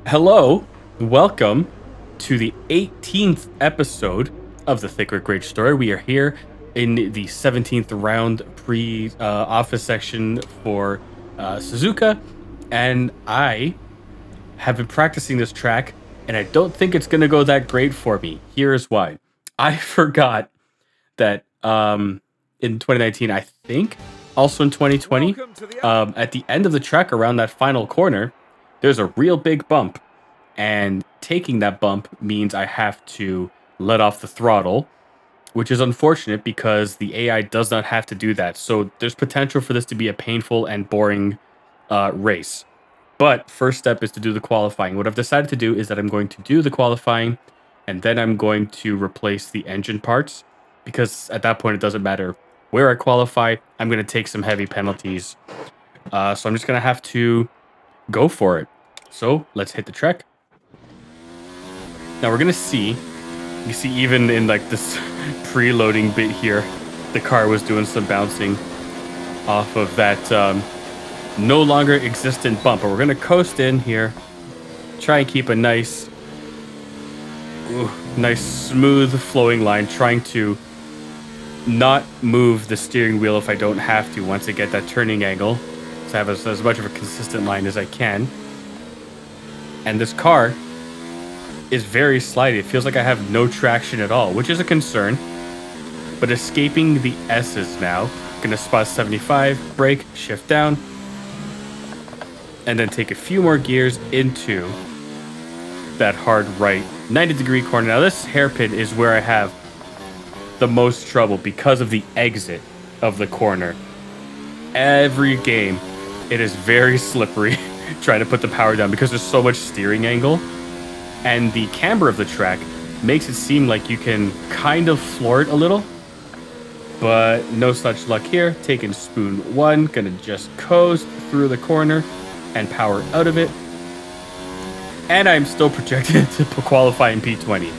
Hello, welcome to the 18th episode of the Thicc Rage story. We are here in the 17th round office section for Suzuka, and I have been practicing this track, and I don't think it's going to go that great for me. Here's why. I forgot that in 2019, I think, also in 2020, at the end of the track around that final corner, there's a real big bump. And taking that bump means I have to let off the throttle, which is unfortunate because the AI does not have to do that. So there's potential for this to be a painful and boring race. But first step is to do the qualifying. What I've decided to do is that I'm going to do the qualifying and then I'm going to replace the engine parts because at that point it doesn't matter where I qualify. I'm going to take some heavy penalties. So I'm just going to have to go for it. So let's hit the track. Now we're going to see, you see even in like this preloading bit here, the car was doing some bouncing off of that no longer existent bump. But we're going to coast in here, try and keep a nice smooth flowing line, trying to not move the steering wheel if I don't have to once I get that turning angle, so I have as much of a consistent line as I can. And this car is very slidey. It feels like I have no traction at all, which is a concern. But escaping the S's now. Gonna spot 75, brake, shift down, and then take a few more gears into that hard right 90-degree corner. Now this hairpin is where I have the most trouble because of the exit of the corner. Every game, it is very slippery trying to put the power down because there's so much steering angle. And the camber of the track makes it seem like you can kind of floor it a little. But no such luck here. Taking spoon one, gonna just coast through the corner and power out of it. And I'm still projected to qualify in P20,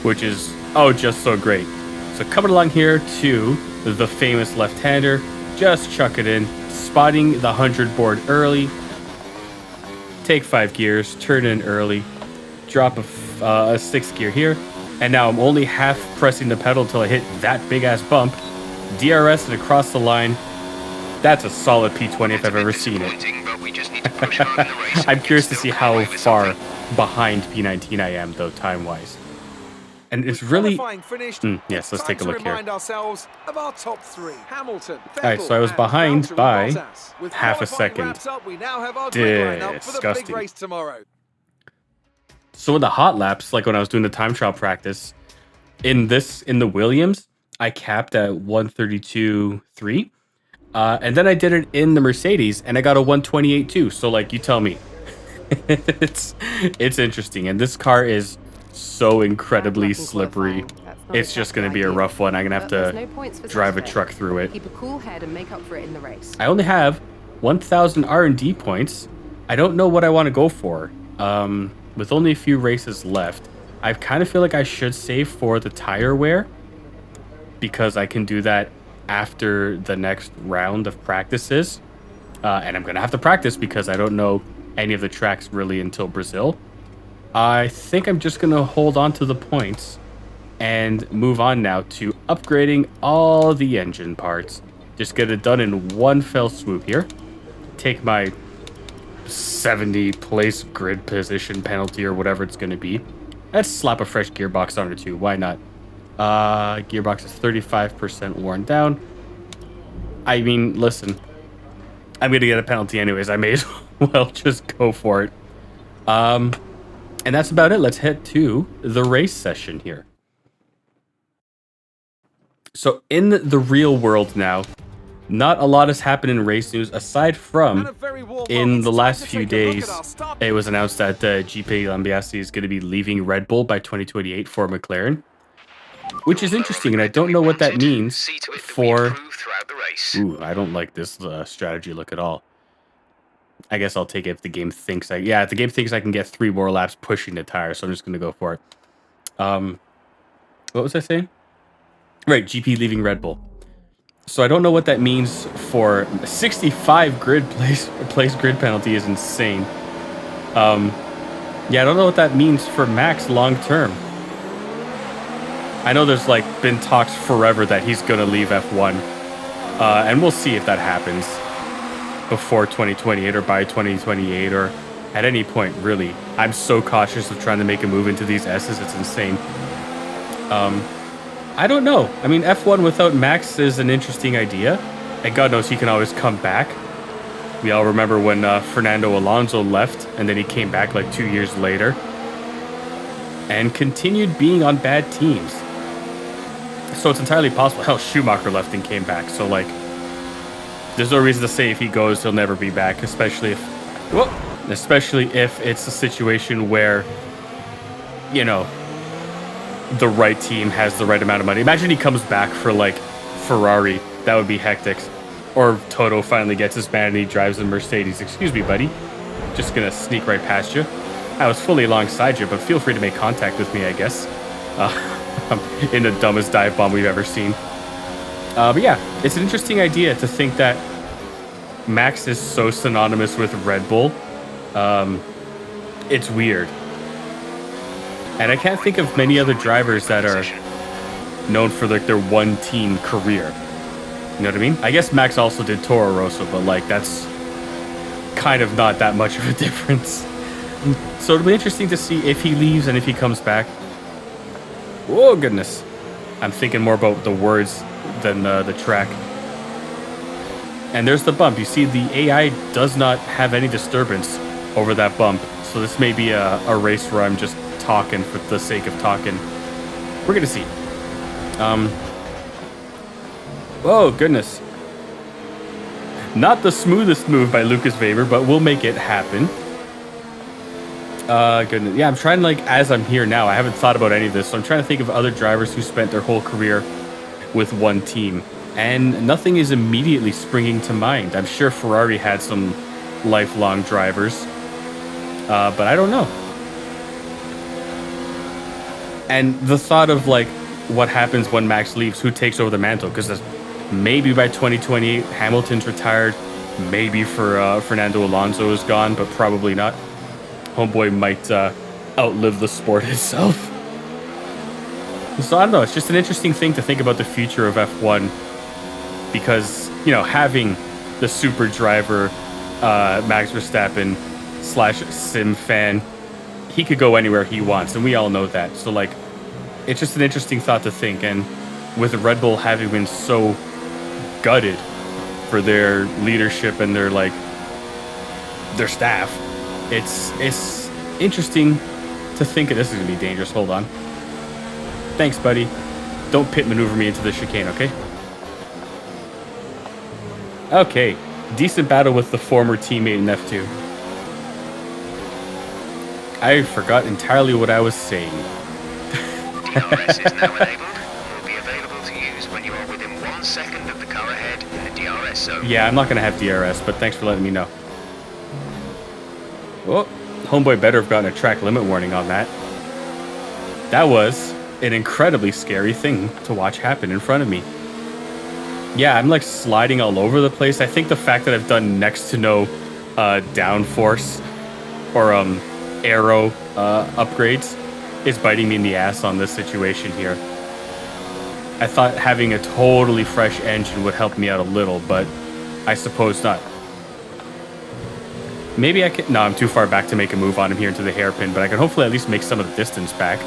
which is, just so great. So coming along here to the famous left-hander, just chuck it in, spotting the 100 board early, take 5 gears, turn in early, drop a 6th gear here, and now I'm only half pressing the pedal until I hit that big-ass bump, DRS and across the line. That's a solid P20 if I've ever seen it. I'm curious to see how far behind P19 I am, though, time-wise. And it's really... yes, let's take a look here. All right, so I was behind by half a second. Disgusting. So in the hot laps, like when I was doing the time trial practice, in the Williams, I capped at 132.3. And then I did it in the Mercedes, and I got a 128.2. So, like, you tell me. it's interesting. And this car is so incredibly slippery. It's just going to be a rough one. I'm going to have to drive a truck through it. Keep a cool head and make up for it in the race. I only have 1,000 R&D points. I don't know what I want to go for. With only a few races left, I kind of feel like I should save for the tire wear because I can do that after the next round of practices. And I'm going to have to practice because I don't know any of the tracks really until Brazil. I think I'm just going to hold on to the points and move on now to upgrading all the engine parts. Just get it done in one fell swoop here. Take my 70 place grid position penalty or whatever it's going to be. Let's slap a fresh gearbox on it too. Why not? Gearbox is 35% worn down. I mean, listen, I'm going to get a penalty anyways. I may as well just go for it. And that's about it. Let's head to the race session here. So in the real world now, not a lot has happened in race news aside from in the last few days, it was announced that GP Lambiase is going to be leaving Red Bull by 2028 for McLaren, which is interesting, and I don't know what that means for... Ooh, I don't like this strategy look at all. I guess I'll take it if the game thinks if the game thinks I can get 3 more laps pushing the tire, so I'm just going to go for it. What was I saying? Right, GP leaving Red Bull. So I don't know what that means for 65 grid place grid penalty is insane. Yeah, I don't know what that means for Max long term. I know there's like been talks forever that he's gonna leave F1, and we'll see if that happens before 2028 or by 2028 or at any point. Really, I'm so cautious of trying to make a move into these S's. It's insane. I don't know. I mean, F1 without Max is an interesting idea, and God knows he can always come back. We all remember when Fernando Alonso left, and then he came back like 2 years later and continued being on bad teams. So it's entirely possible. Hell, Schumacher left and came back. So, like, there's no reason to say if he goes, he'll never be back, especially if it's a situation where, you know, the right team has the right amount of money. Imagine he comes back for, like, Ferrari. That would be hectic. Or Toto finally gets his man and he drives a Mercedes. Excuse me, buddy. Just gonna sneak right past you. I was fully alongside you, but feel free to make contact with me, I guess. In the dumbest dive bomb we've ever seen. But yeah, it's an interesting idea to think that Max is so synonymous with Red Bull. It's weird. And I can't think of many other drivers that are known for like their one team career. You know what I mean? I guess Max also did Toro Rosso, but like that's kind of not that much of a difference. So it'll be interesting to see if he leaves and if he comes back. Oh, goodness. I'm thinking more about the words than the track. And there's the bump. You see, the AI does not have any disturbance over that bump. So this may be a race where I'm just talking for the sake of talking. We're going to see. Oh, goodness. Not the smoothest move by Lucas Weber, but we'll make it happen. Goodness. Yeah, I'm trying, like, as I'm here now, I haven't thought about any of this, so I'm trying to think of other drivers who spent their whole career with one team, and nothing is immediately springing to mind. I'm sure Ferrari had some lifelong drivers, but I don't know. And the thought of, like, what happens when Max leaves, who takes over the mantle, because maybe by 2028, Hamilton's retired, maybe for Fernando Alonso is gone, but probably not. Homeboy might outlive the sport itself. So I don't know. It's just an interesting thing to think about the future of F1 because, you know, having the super driver Max Verstappen / sim fan, he could go anywhere he wants, and we all know that. So, like, it's just an interesting thought to think. And with Red Bull having been so gutted for their leadership and their staff, it's interesting to think of. This is gonna be dangerous. Hold on. Thanks, buddy. Don't pit maneuver me into the chicane, okay? Okay. Decent battle with the former teammate in F2. I forgot entirely what I was saying. DRS is now enabled. Will be available to use when you are within 1 second of the car ahead in the DRS zone. Yeah, I'm not gonna have DRS, but thanks for letting me know. Well, homeboy better have gotten a track limit warning on that. That was an incredibly scary thing to watch happen in front of me. Yeah, I'm like sliding all over the place. I think the fact that I've done next to no downforce or aero upgrades is biting me in the ass on this situation here. I thought having a totally fresh engine would help me out a little, but I suppose not. Maybe I can... No, I'm too far back to make a move on him here into the hairpin, but I can hopefully at least make some of the distance back.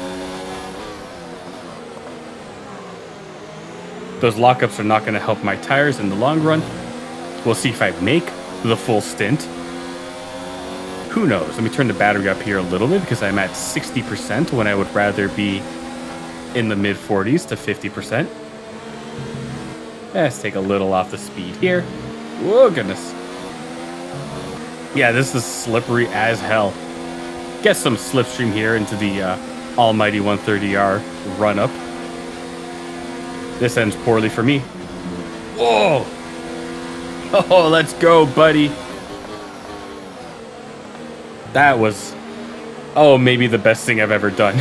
Those lockups are not going to help my tires in the long run. We'll see if I make the full stint. Who knows? Let me turn the battery up here a little bit because I'm at 60% when I would rather be in the mid-40s to 50%. Let's take a little off the speed here. Whoa, goodness. Yeah, this is slippery as hell. Get some slipstream here into the almighty 130R run-up. This ends poorly for me. Whoa! Oh, let's go, buddy. That was, maybe the best thing I've ever done.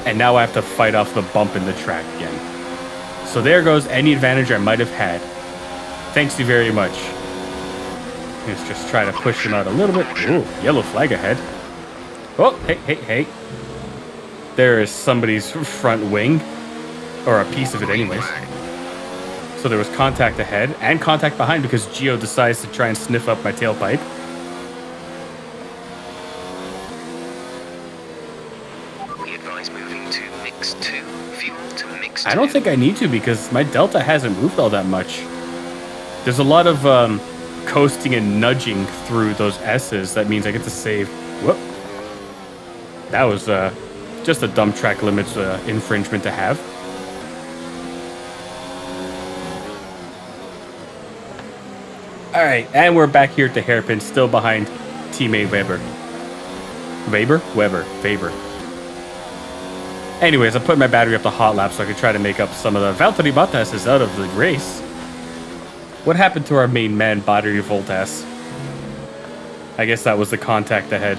And now I have to fight off the bump in the track again. So there goes any advantage I might have had. Thanks you very much. Let's just try to push him out a little bit. Ooh, yellow flag ahead. Oh, hey. There is somebody's front wing, or a piece of it Green anyways. flag. So there was contact ahead and contact behind because Geo decides to try and sniff up my tailpipe. We advise moving to mix 2. Fuel to mix 2. I don't think I need to because my Delta hasn't moved all that much. There's a lot of coasting and nudging through those S's. That means I get to save. Whoop. That was just a dump track limits infringement to have. All right, and we're back here at the hairpin, still behind teammate Weber. Weber. Anyways, I put my battery up to hot lap so I could try to make up some of the Valtteri Bottas is out of the race. What happened to our main man, Battery Voltas? I guess that was the contact ahead.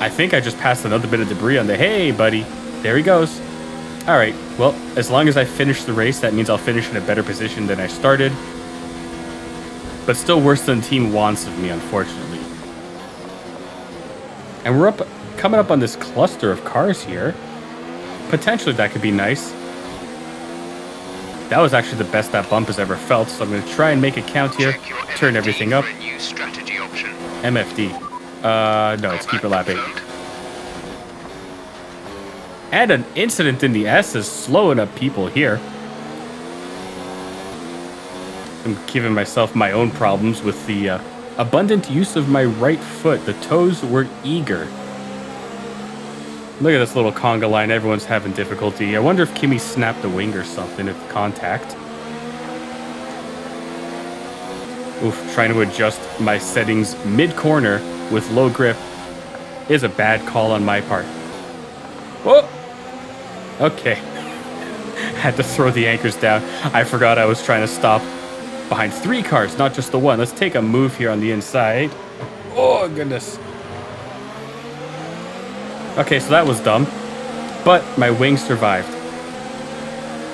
I think I just passed another bit of debris on the... Hey, buddy. There he goes. All right. Well, as long as I finish the race, that means I'll finish in a better position than I started. But still worse than team wants of me, unfortunately. And we're coming up on this cluster of cars here. Potentially that could be nice. That was actually the best that bump has ever felt, so I'm going to try and make it count here. Check your Turn MFD everything up. for a new strategy option. MFD. No, it's keep it lap 8. And an incident in the S is slowing up people here. I'm giving myself my own problems with the abundant use of my right foot. The toes were eager. Look at this little conga line. Everyone's having difficulty. I wonder if Kimmy snapped a wing or something at contact. Oof, trying to adjust my settings mid-corner with low grip is a bad call on my part. Whoa! Okay. Had to throw the anchors down. I forgot I was trying to stop behind 3 cars, not just the one. Let's take a move here on the inside. Oh, goodness. Okay, so that was dumb. But my wing survived.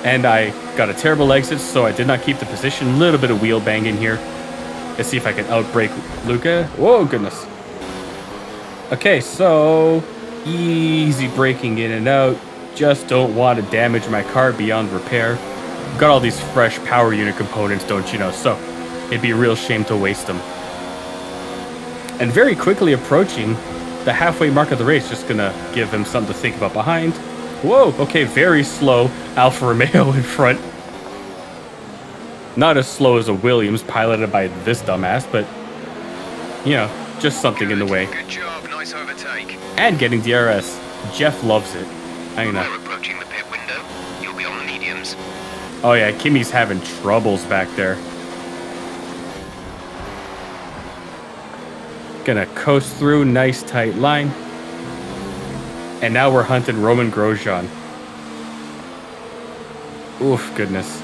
And I got a terrible exit, so I did not keep the position. A little bit of wheel banging here. Let's see if I can outbrake Luca. Whoa, goodness. Okay, so easy braking in and out. Just don't want to damage my car beyond repair. Got all these fresh power unit components, don't you know? So it'd be a real shame to waste them. And very quickly approaching the halfway mark of the race. Just gonna give him something to think about behind. Whoa, okay, very slow Alfa Romeo in front. Not as slow as a Williams piloted by this dumbass, but, you know, just something in the way. Good job, nice overtake. And getting DRS. Jeff loves it. I'm gonna... We're approaching the pit window. You'll be on the mediums. Oh yeah, Kimmy's having troubles back there. Gonna coast through, nice tight line. And now we're hunting Roman Grosjean. Oof, goodness.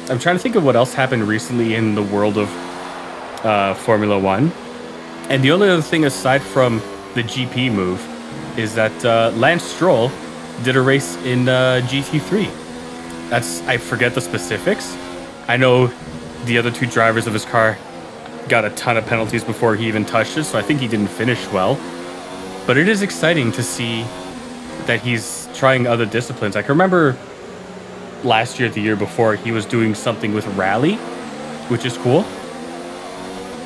I'm trying to think of what else happened recently in the world of Formula One. And the only other thing aside from the GP move is that Lance Stroll did a race in GT3. I forget the specifics. I know the other 2 drivers of his car got a ton of penalties before he even touched it, so I think he didn't finish well. But it is exciting to see that he's trying other disciplines. I can remember last year, the year before, he was doing something with rally, which is cool.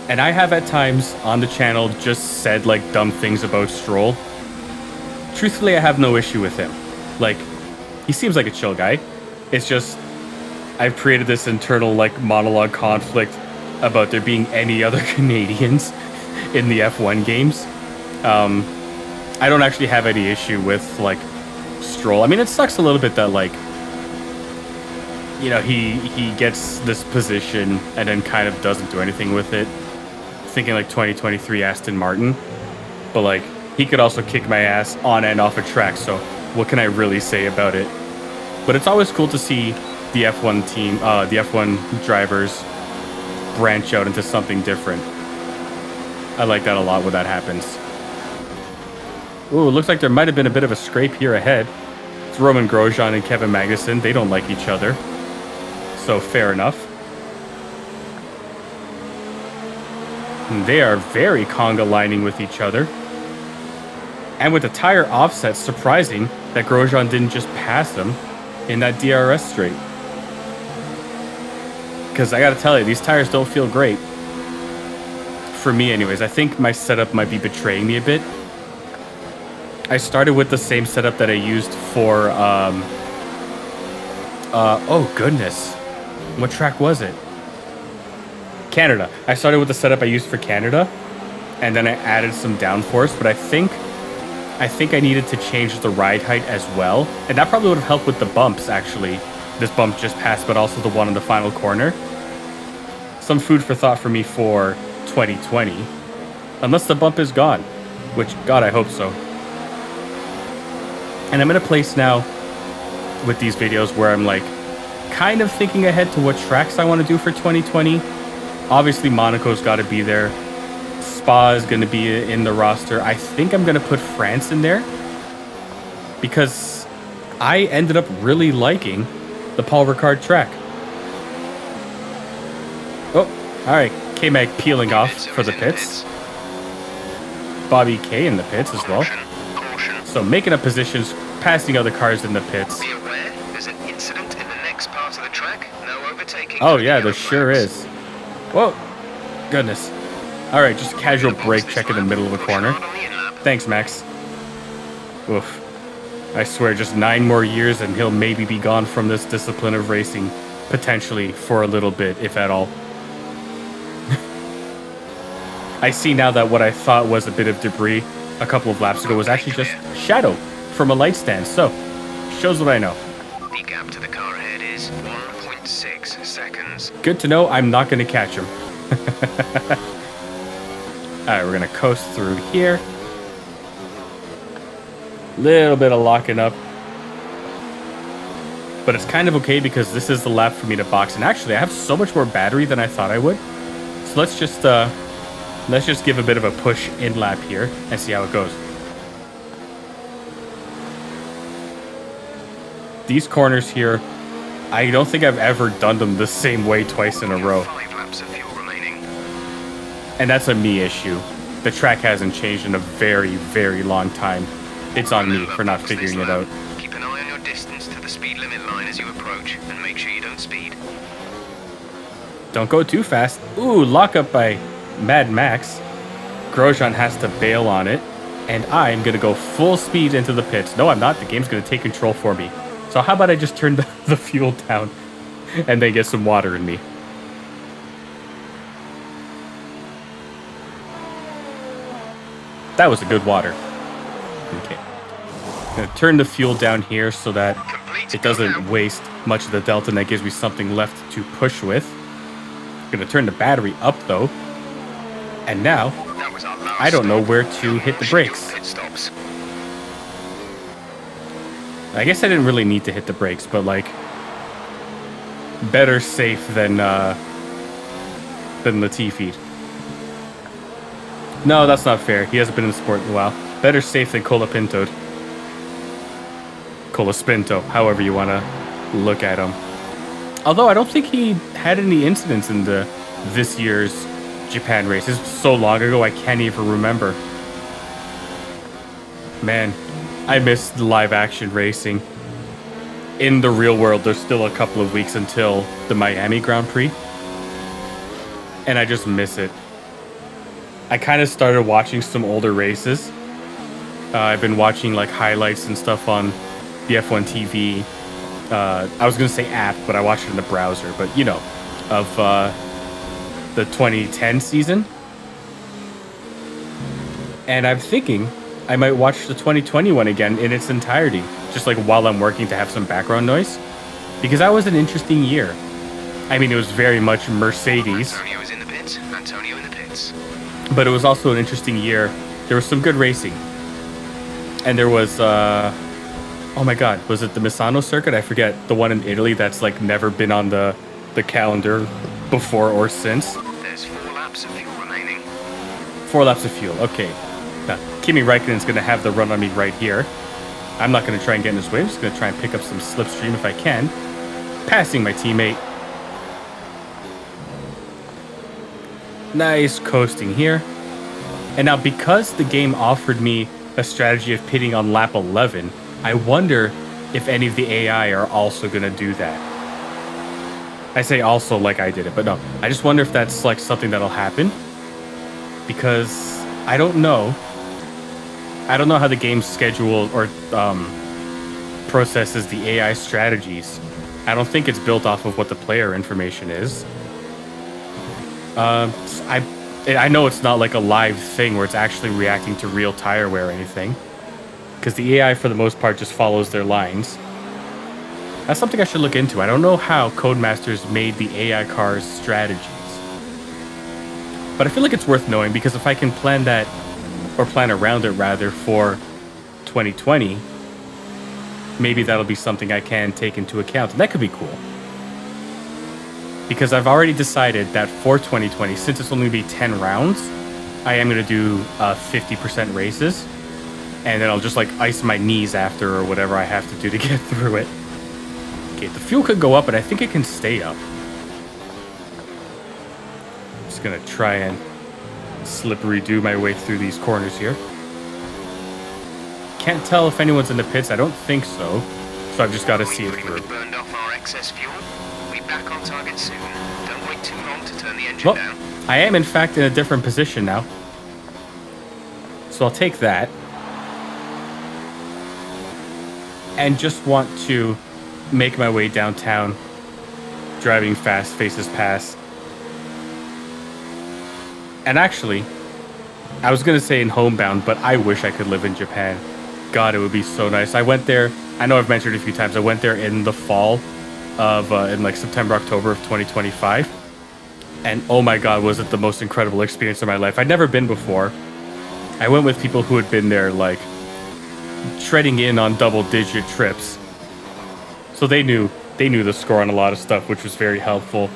And I have at times on the channel just said like dumb things about Stroll. Truthfully, I have no issue with him. Like, he seems like a chill guy. It's just, I've created this internal like monologue conflict about there being any other Canadians in the F1 games. I don't actually have any issue with like Stroll. I mean, it sucks a little bit that like, you know, he gets this position and then kind of doesn't do anything with it. Thinking like 2023 Aston Martin, but like he could also kick my ass on and off a track. So what can I really say about it? But it's always cool to see the F1 team, the F1 drivers branch out into something different. I like that a lot when that happens. Ooh, looks like there might have been a bit of a scrape here ahead. It's Roman Grosjean and Kevin Magnussen. They don't like each other. So fair enough. And they are very conga lining with each other. And with the tire offset, surprising that Grosjean didn't just pass him in that DRS straight. Because I gotta tell you, these tires don't feel great. For me anyways, I think my setup might be betraying me a bit. I started with the same setup that I used for, oh goodness. What track was it? Canada. I started with the setup I used for Canada, and then I added some downforce, but I think I needed to change the ride height as well, and that probably would have helped with the bumps, actually. This bump just passed, but also the one in the final corner. Some food for thought for me for 2020, unless the bump is gone, which, God, I hope so. And I'm in a place now with these videos where I'm like kind of thinking ahead to what tracks I want to do for 2020. Obviously, Monaco's got to be there. Spa is going to be in the roster. I think I'm going to put France in there because I ended up really liking the Paul Ricard track. Oh, all right. K-Mag peeling off for the pits. Bobby K in the pits as well. So making up positions, passing other cars in the pits. Be aware, there's an incident in the next part of the track. No overtaking. Oh yeah, there sure is. Whoa, goodness. All right, just a casual brake check in the middle of the corner. Thanks, Max. Oof. I swear, just 9 more years and he'll maybe be gone from this discipline of racing, potentially for a little bit, if at all. I see now that what I thought was a bit of debris a couple of laps ago was actually just shadow from a light stand, so shows what I know. The gap to the car ahead is 1.6 seconds. Good to know I'm not going to catch him. Alright, we're going to coast through here. Little bit of locking up. But it's kind of okay because this is the lap for me to box. And actually, I have so much more battery than I thought I would. So let's just give a bit of a push in lap here and see how it goes. These corners here, I don't think I've ever done them the same way twice in a row. 5 laps of fuel remaining. And that's a me issue. The track hasn't changed in a very, very long time. It's on me for not figuring it out. Keep an eye on your distance to the speed limit line as you approach, and make sure you don't speed. Don't go too fast. Ooh, lockup by Mad Max. Grosjean has to bail on it, and I'm going to go full speed into the pits. No, I'm not. The game's going to take control for me. So how about I just turn the fuel down and then get some water in me? That was a good water. Okay. I'm going to turn the fuel down here so that it doesn't waste much of the delta, and that gives me something left to push with. I'm going to turn the battery up, though. And now, I don't know where to hit the brakes. I guess I didn't really need to hit the brakes, but like, better safe than Latifi. No, that's not fair. He hasn't been in the sport in a while. Better safe than Colapinto. Colaspinto, however you want to look at him. Although I don't think he had any incidents in this year's Japan race. It's so long ago, I can't even remember. Man, I miss live action racing. In the real world, there's still a couple of weeks until the Miami Grand Prix. And I just miss it. I kind of started watching some older races. I've been watching like highlights and stuff on the F1 TV. I was going to say app, but I watched it in the browser. But, you know, of the 2010 season. And I'm thinking I might watch the 2020 one again in its entirety, just like while I'm working to have some background noise. Because that was an interesting year. I mean, it was very much Mercedes. Antonio is in the pits. Antonio in the pits. But it was also an interesting year. There was some good racing. And there was, oh my God, was it the Misano circuit? I forget. The one in Italy that's like never been on the calendar before or since. There's 4 laps of fuel remaining. 4 laps of fuel, okay. Now, Kimi Räikkönen's going to have the run on me right here. I'm not going to try and get in his way. I'm just going to try and pick up some slipstream if I can. Passing my teammate. Nice coasting here. And now because the game offered me a strategy of pitting on lap 11, I wonder if any of the AI are also going to do that. I say also like I did it, but no. I just wonder if that's like something that'll happen. Because I don't know. I don't know how the game schedule or processes the AI strategies. I don't think it's built off of what the player information is. I know it's not like a live thing where it's actually reacting to real tire wear or anything. Because the AI, for the most part, just follows their lines. That's something I should look into. I don't know how Codemasters made the AI cars strategies. But I feel like it's worth knowing because if I can plan that, or plan around it rather, for 2020, maybe that'll be something I can take into account. And that could be cool. Because I've already decided that for 2020, since it's only going to be 10 rounds, I am going to do 50% races. And then I'll just like ice my knees after or whatever I have to do to get through it. Okay, the fuel could go up, but I think it can stay up. I'm just going to try and slippery do my way through these corners here. Can't tell if anyone's in the pits. I don't think so. So I've just got to see it through. Burned off our excess fuel. We'll be back on target soon. Don't wait too long to turn the engine down. I am in fact in a different position now. So I'll take that. And just want to make my way downtown. Driving fast, faces past. And actually, I was going to say in homebound, but I wish I could live in Japan. God, it would be so nice. I went there. I know I've mentioned it a few times. I went there in the fall of, in like September, October of 2025. And oh my God, was it the most incredible experience of my life. I'd never been before. I went with people who had been there like treading in on double-digit trips. So they knew the score on a lot of stuff, which was very helpful.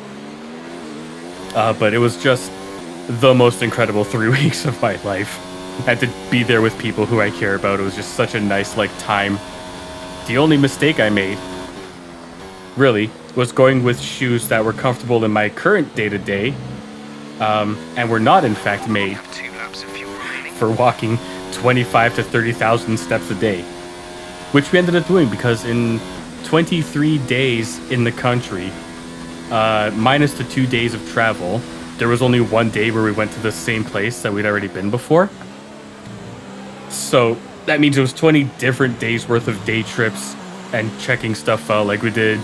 But it was just the most incredible 3 weeks of my life. I had to be there with people who I care about. It was just such a nice like time. The only mistake I made, really, was going with shoes that were comfortable in my current day-to-day, and were not in fact made for walking 25 to 30,000 steps a day, which we ended up doing because in 23 days in the country, minus the 2 days of travel, there was only one day where we went to the same place that we'd already been before. So that means it was 20 different days worth of day trips and checking stuff out. Like we did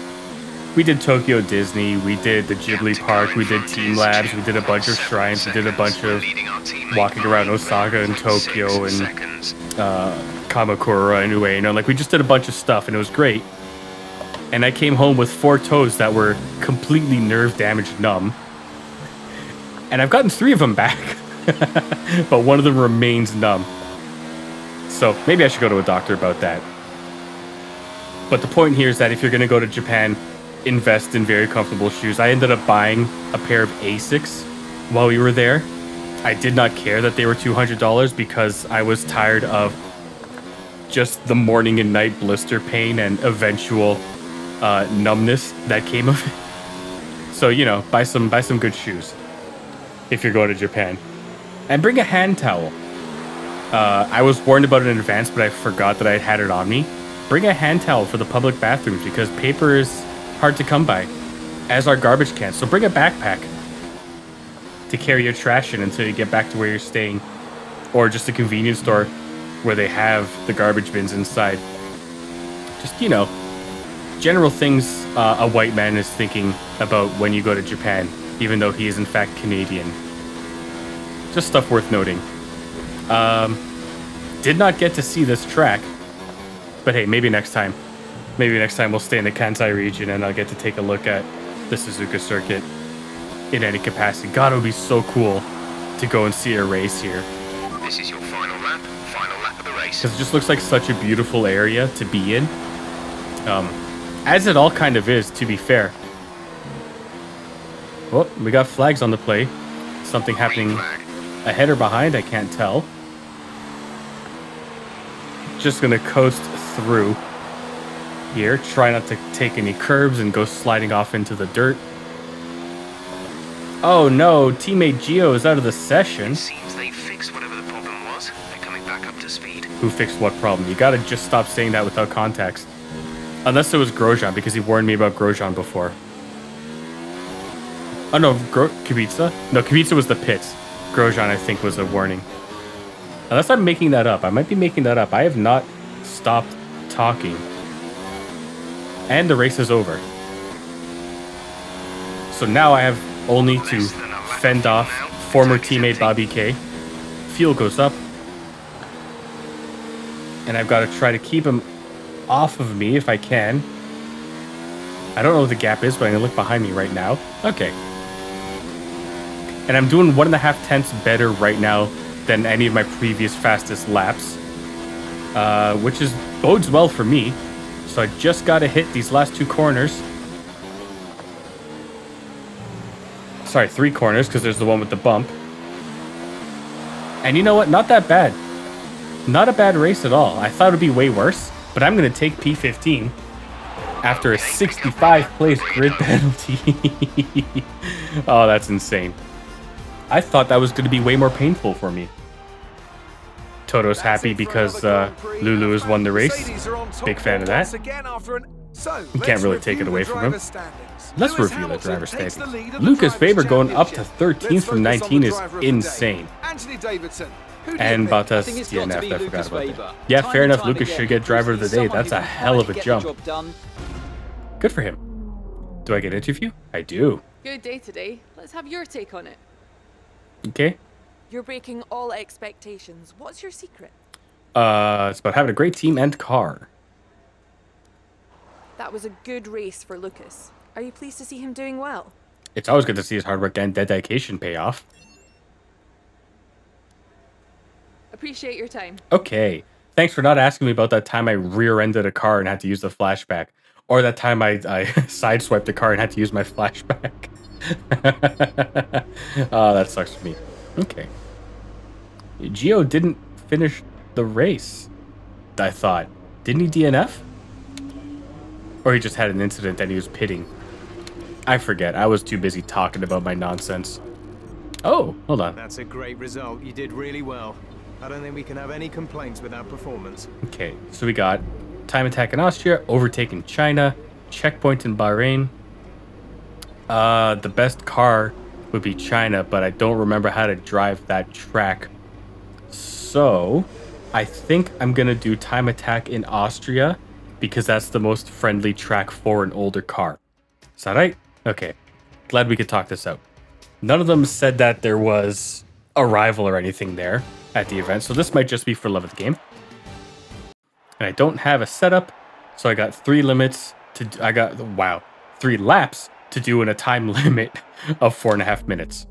Tokyo Disney, we did the Ghibli Park, we did Team Labs, we did a bunch of shrines, we did a bunch of walking around Osaka and Tokyo and Kamakura and Ueno. Like we just did a bunch of stuff and it was great. And I came home with 4 toes that were completely nerve damaged numb. And I've gotten 3 of them back, but one of them remains numb. So maybe I should go to a doctor about that. But the point here is that if you're going to go to Japan, invest in very comfortable shoes. I ended up buying a pair of Asics while we were there. I did not care that they were $200 because I was tired of just the morning and night blister pain and eventual numbness that came of it. So, you know, buy some good shoes if you're going to Japan. And bring a hand towel. I was warned about it in advance, but I forgot that I had it on me. Bring a hand towel for the public bathrooms because paper is hard to come by, as are garbage cans. So bring a backpack to carry your trash in until you get back to where you're staying, or just a convenience store where they have the garbage bins inside. Just, you know, general things a white man is thinking about when you go to Japan, even though he is in fact Canadian. Just stuff worth noting. Did not get to see this track, but hey, maybe next time. Maybe next time we'll stay in the Kansai region and I'll get to take a look at the Suzuka circuit in any capacity. God, it would be so cool to go and see a race here. This is your final lap of the race. Because it just looks like such a beautiful area to be in. As it all kind of is, to be fair. Well, we got flags on the play. Something happening ahead or behind, I can't tell. Just gonna coast through here. Try not to take any curbs and go sliding off into the dirt. Oh no, teammate Geo is out of the session. It seems they fixed whatever the problem was. They're coming back up to speed. Who fixed what problem? You gotta just stop saying that without context. Unless it was Grosjean, because he warned me about Grosjean before. Oh no, Kubica? No, Kubica was the pits. Grosjean, I think, was a warning. Unless I'm making that up. I might be making that up. I have not stopped talking. And the race is over. So now I have only to fend off former teammate Bobby K. Fuel goes up. And I've got to try to keep him off of me if I can. I don't know what the gap is, but I'm going to look behind me right now. Okay. And I'm doing 1.5 tenths better right now than any of my previous fastest laps. Which bodes well for me. So I just got to hit these last 2 corners. Sorry, 3 corners, because there's the one with the bump. And you know what? Not that bad. Not a bad race at all. I thought it would be way worse, but I'm going to take P15 after a 65th place grid penalty. Oh, that's insane. I thought that was going to be way more painful for me. Toto's happy because Lulu has won the race. Big fan of that. You can't really take it away from him. Let's review the driver standings. Lucas Faber going up to 13th from 19 is insane. And Bottas DNF, I forgot about that. Yeah, fair enough. Lucas should get driver of the day. That's a hell of a jump. Good for him. Do I get interview? I do. Good day today. Let's have your take on it. Okay. You're breaking all expectations. What's your secret? It's about having a great team and car. That was a good race for Lucas. Are you pleased to see him doing well? It's always good to see his hard work and dedication pay off. Appreciate your time. Okay. Thanks for not asking me about that time I rear-ended a car and had to use the flashback. Or that time I sideswiped a car and had to use my flashback. Oh, that sucks for me. Okay. Gio didn't finish the race, I thought. Didn't he DNF? Or he just had an incident and he was pitting. I forget. I was too busy talking about my nonsense. Oh, hold on. That's a great result. You did really well. I don't think we can have any complaints with that performance. Okay, so we got time attack in Austria, overtake in China, checkpoint in Bahrain. The best car would be China, but I don't remember how to drive that track. So I think I'm going to do time attack in Austria because that's the most friendly track for an older car. Is that right? Okay. Glad we could talk this out. None of them said that there was a rival or anything there at the event, so this might just be for love of the game. And I don't have a setup, so I got 3 laps to do in a time limit of 4.5 minutes.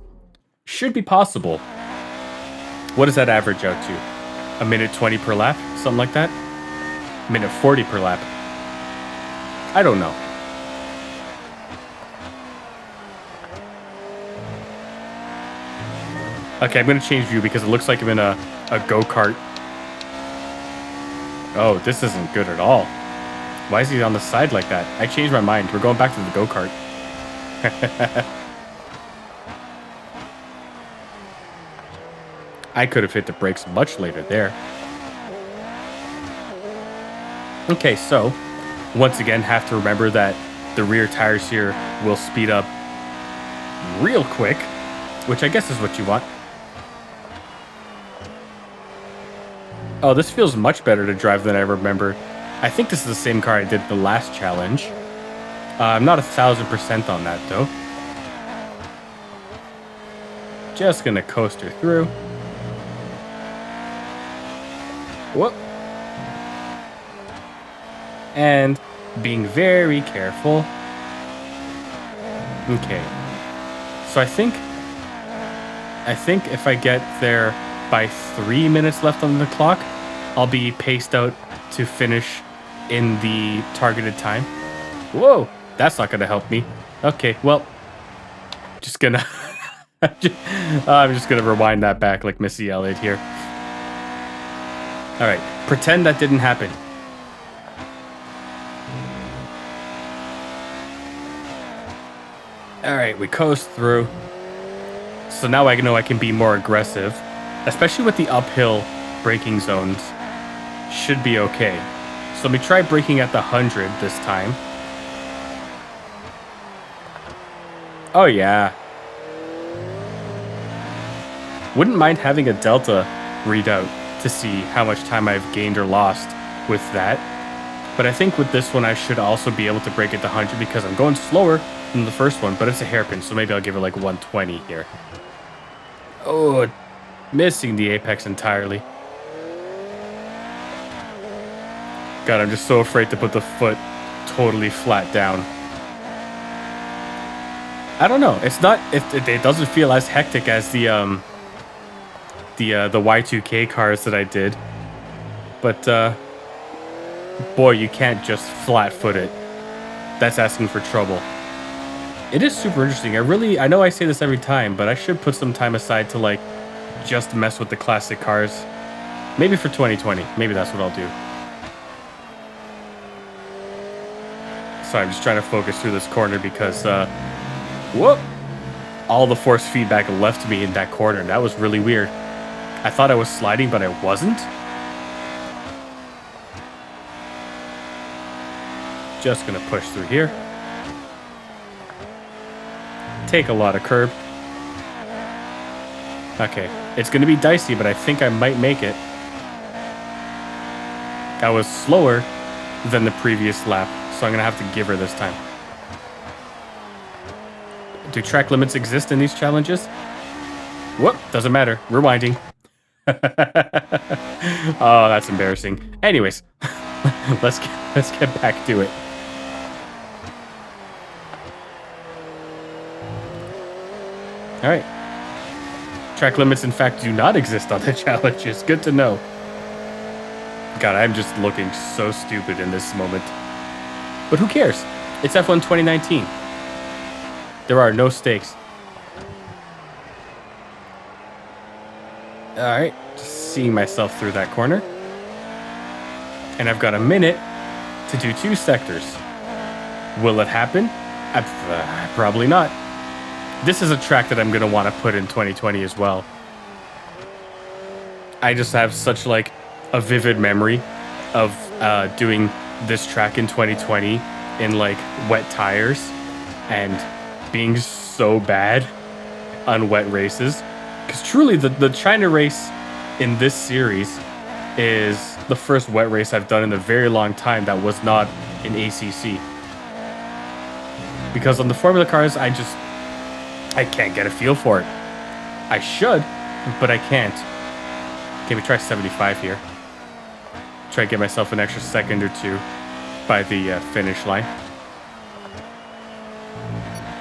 Should be possible. What does that average out to? 1:20 per lap? Something like that? 1:40 per lap? I don't know. Okay, I'm going to change view because it looks like I'm in a go-kart. Oh, this isn't good at all. Why is he on the side like that? I changed my mind. We're going back to the go-kart. I could have hit the brakes much later there. Okay, so once again, have to remember that the rear tires here will speed up real quick, which I guess is what you want. Oh, this feels much better to drive than I remember. I think this is the same car I did the last challenge. I'm not 1,000% on that, though. Just gonna coast her through. Whoop. And being very careful. Okay. So I think if I get there by 3 minutes left on the clock, I'll be paced out to finish in the targeted time. Whoa, that's not gonna help me. Okay, well, just gonna I'm just gonna rewind that back like Missy Elliott here. All right, pretend that didn't happen. All right, we coast through. So now I know I can be more aggressive, especially with the uphill braking zones. Should be okay. So let me try braking at the 100 this time. Oh yeah. Wouldn't mind having a delta readout to see how much time I've gained or lost with that. But I think with this one, I should also be able to brake at the 100 because I'm going slower than the first one, but it's a hairpin, so maybe I'll give it like 120 here. Oh, missing the apex entirely. God, I'm just so afraid to put the foot totally flat down. I don't know. It's not. It doesn't feel as hectic as the Y2K cars that I did, but boy, you can't just flat foot it. That's asking for trouble. It is super interesting. I know I say this every time, but I should put some time aside to like just mess with the classic cars. Maybe for 2020. Maybe that's what I'll do. Sorry, I'm just trying to focus through this corner because whoop! All the force feedback left me in that corner. That was really weird. I thought I was sliding, but I wasn't. Just gonna push through here. Take a lot of curb. Okay, it's gonna be dicey, but I think I might make it. That was slower than the previous lap, so I'm gonna have to give her this time. Do track limits exist in these challenges? Whoop, doesn't matter. Rewinding. Oh, that's embarrassing. Anyways, let's get back to it. All right. Track limits, in fact, do not exist on the challenges. Good to know. God, I'm just looking so stupid in this moment. But who cares? It's F1 2019. There are no stakes. All right, just seeing myself through that corner. And I've got a minute to do 2 sectors. Will it happen? Probably not. This is a track that I'm going to want to put in 2020 as well. I just have such like a vivid memory of doing this track in 2020 in like wet tires and being so bad on wet races. Because truly the China race in this series is the first wet race I've done in a very long time that was not in ACC. Because on the Formula cars, I can't get a feel for it. I should, but I can't. Okay, we try 75 here. Try to get myself an extra second or two by the finish line.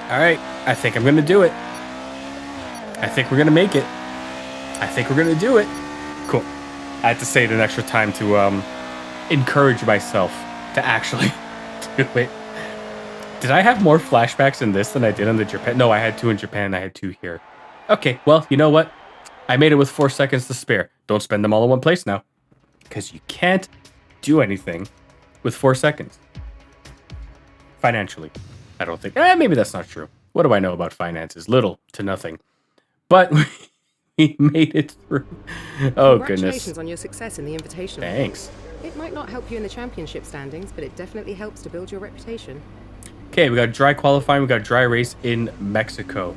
All right, I think I'm gonna do it. I think we're gonna make it. I think we're gonna do it. Cool. I had to say it an extra time to encourage myself to actually do it. Did I have more flashbacks in this than I did on the Japan? No, I had 2 in Japan. I had 2 here. Okay, well, you know what? I made it with 4 seconds to spare. Don't spend them all in one place now. Because you can't do anything with 4 seconds. Financially. I don't think... maybe that's not true. What do I know about finances? Little to nothing. But we made it through. Oh, goodness. Congratulations on your success in the Invitational. Thanks. It might not help you in the championship standings, but it definitely helps to build your reputation. Okay, we got dry qualifying, we got dry race in Mexico.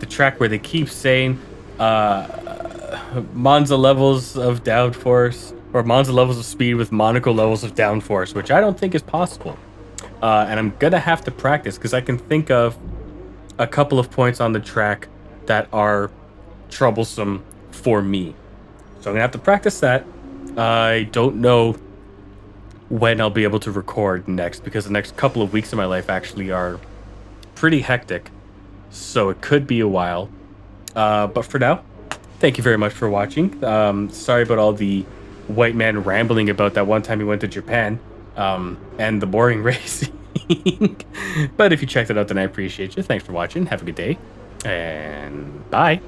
The track where they keep saying Monza levels of downforce, or Monza levels of speed with Monaco levels of downforce, which I don't think is possible. And I'm gonna have to practice, because I can think of a couple of points on the track that are troublesome for me. So I'm gonna have to practice that. I don't know when I'll be able to record next, because the next couple of weeks of my life actually are pretty hectic, so it could be a while. But for now, thank you very much for watching. Sorry about all the white man rambling about that one time he went to Japan and the boring racing. But if you checked it out, then I appreciate you. Thanks for watching. Have a good day, and bye.